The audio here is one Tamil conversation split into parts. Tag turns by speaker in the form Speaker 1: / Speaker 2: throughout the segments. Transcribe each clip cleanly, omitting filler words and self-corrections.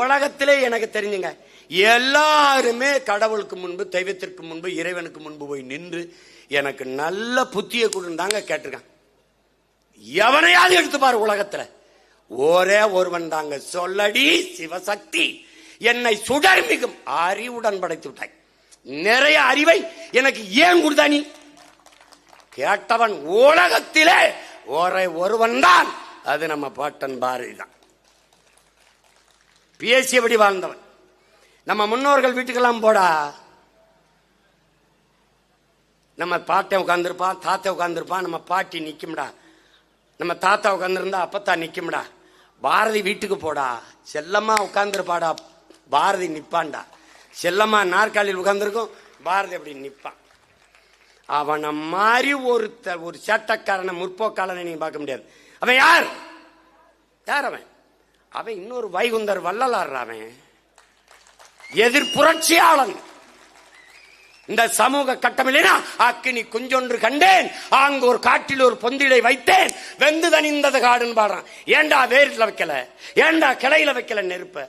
Speaker 1: உலகத்திலே எனக்கு தெரிஞ்சுங்க, எல்லாருமே கடவுளுக்கு முன்பு, தெய்வத்திற்கு முன்பு, இறைவனுக்கு முன்பு போய் நின்று எனக்கு நல்ல புத்தியை கொடுந்தாங்க கேட்டிருக்கான். எவனையாவது எடுத்து பாரு உலகத்துல, ஒரே ஒருவன் தாங்க, சொல்லடி சிவசக்தி என்னை சுடர்மிகும் அறிவுடன் படைத்து விட்டாய், நிறைய அறிவை எனக்கு ஏன் கொடுத்தா நீ கேட்டவன் உலகத்திலே ஒரே ஒருவன் தான், அது நம்ம பாட்டன் பாரதி தான். பேசியபடி வாழ்ந்தவன். நம்ம முன்னோர்கள் வீட்டுக்கெல்லாம் போடா, நம்ம பாட்டை உட்காந்துருப்பான், தாத்தா உட்காந்துருப்பான், நம்ம பாட்டி நிக்கும்டா, நம்ம தாத்தா உட்காந்துருந்தா அப்பத்தா நிக்கும்டா. பாரதி வீட்டுக்கு போடா, செல்லம்மா உட்காந்துருப்பாடா, பாரதி நிப்பான்டா. செல்லம்மா நாற்காலியில் உட்காந்துருக்கும், பாரதி அப்படி நிப்பான். அவனை மாதிரி ஒரு சேட்டக்காரனை, முற்போக்காளனை நீங்க பார்க்க முடியாது. அவன் யார்? யார் அவன்? அவன் இன்னொரு வைகுந்தர் வள்ளலார். அவன் எதிர் புரட்சியாளன். இந்த சமூக கட்டமில்லைனா அக்கினி குஞ்சொன்று கண்டேன், அங்கு ஒரு காட்டில் ஒரு பொந்திலை வைத்தேன், வெந்து தணிந்தது காடுன்னு பாடுறான். ஏண்டா வேர்ல வைக்கல, ஏண்டா கிளையில வைக்கல நெருப்ப,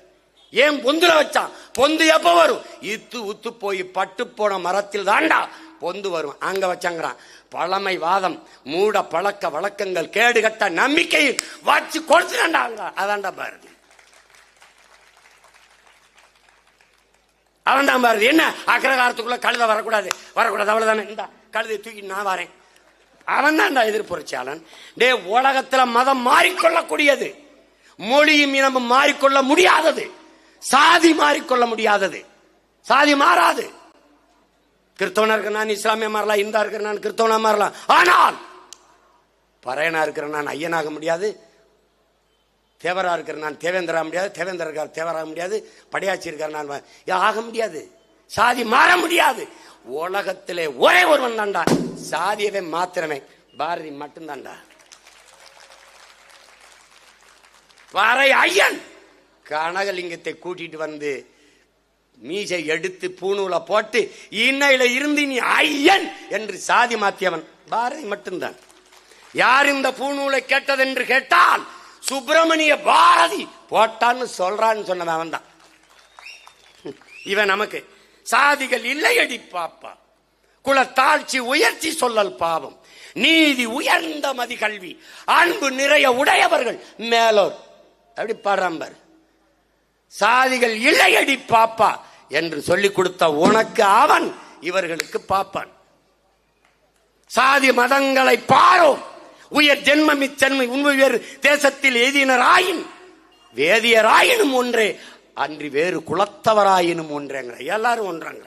Speaker 1: ஏன் பொந்துல வச்சான்? பொந்து எப்ப வரும்? இத்து உத்து போய் பட்டு போன மரத்தில் தாண்டா பொந்து வரும், அங்க வச்சாங்கிறான். பழமை வாதம், மூட பழக்க வழக்கங்கள், கேடுகட்ட நம்பிக்கையில் வச்சு கொடுத்துடாண்டா. அதான்டா பாரதி. அவன் தான் பாரதி. என்ன அக்ரகாரத்துக்குள்ள கழுத வரக்கூடாது, வரக்கூடாது, அவ்வளவுதானே, இந்த கழுதை தூக்கி நான் வரேன். அவன் தான்டா எதிர்ப்புரட்சியாளன். டே, உலகத்துல மதம் மாறிக்கொள்ளக்கூடியது, மொழியும் இனமும் மாறிக்கொள்ள முடியாதது, சாதி மாறிக்கொள்ள முடியாதது. சாதி மாறாது. கிறிஸ்தவனா இருக்கிற நான் இஸ்லாமிய மாறலாம், இந்தா இருக்கிற நான் கிறிஸ்தவனா மாறலாம். ஆனால் பறையனா இருக்கிற நான் ஐயனாக முடியாது, தேவரா இருக்கிற நான் தேவேந்திரா முடியாது, தேவேந்திர இருக்கார் தேவராக முடியாது, படையாச்சி இருக்கிற நான் ஆக முடியாது. சாதி மாற முடியாது. உலகத்திலே ஒரே ஒருவன் தாண்டா சாதியவே மாத்திரமே, பாரதி மட்டும்தாண்டா. பறை ஐயன் கனகலிங்கத்தை கூட்டிட்டு வந்து மீசை எடுத்து பூணூல போட்டு இன்னையில இருந்து நீ ஐயன் என்று சாதி மாத்தியவன் பாரதி மட்டும்தான். யார் இந்த பூணூலை கேட்டதென்று கேட்டால் சுப்பிரமணிய பாரதி போட்டான்னு சொல்றான்னு சொன்னவன் அவன் தான். இவன் நமக்கு சாதிகள் இல்லையடி பாப்பா, குலத்தாழ்ச்சி உயர்ச்சி சொல்லல் பாவம், நீதி உயர்ந்த மதி கல்வி, அன்பு நிறைய உடையவர்கள் மேலோர். அப்படி பாடுறாம்பர். சாதிகள் இல்லையடி பாப்பா என்று சொல்லிக் கொடுத்த உனக்கு அவன், இவர்களுக்கு பாப்பான். சாதி மதங்களை பாரோம், உயர் ஜென்மம் இச்சென்மை உண்மையர் தேசத்தில் எய்தினராயின் வேதியராயினும் ஒன்றே அன்றி வேறு குலத்தவராயினும் ஒன்றேங்கிற. எல்லாரும் ஒன்றாங்க.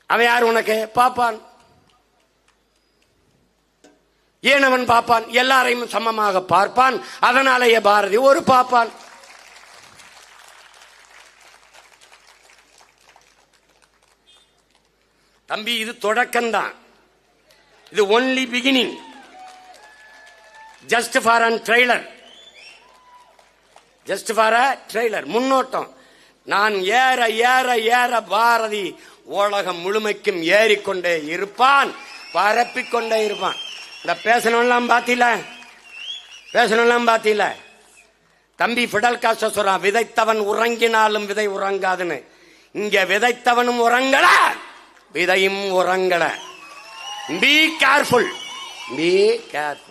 Speaker 1: அவன் யார் உனக்கு? பாப்பான். ஏன் அவன் பாப்பான்? எல்லாரையும் சமமாக பார்ப்பான். அதனாலேயே பாரதி ஒரு பாப்பான். தம்பி, இது தொடக்கம்தான். இது only beginning, just for an trailer, just for a trailer, முன்னோட்டம். நான் ஏற ஏற ஏற பாரதி உலகம் முழுமைக்கும் ஏறிக்கொண்டே இருப்பான், பரப்பிக்கொண்டே இருப்பான். இந்த பேசணும்லாம் பாத்தீல, பேசணும்லாம் பாத்தீல. தம்பி பிடல் காஸ்ட்ரோ சொல்றான், விதைத்தவன் உறங்கினாலும் விதை உறங்காதுன்னு. இங்க விதைத்தவனும் உறங்கல, விதையும் உறங்கல. Be careful, be careful.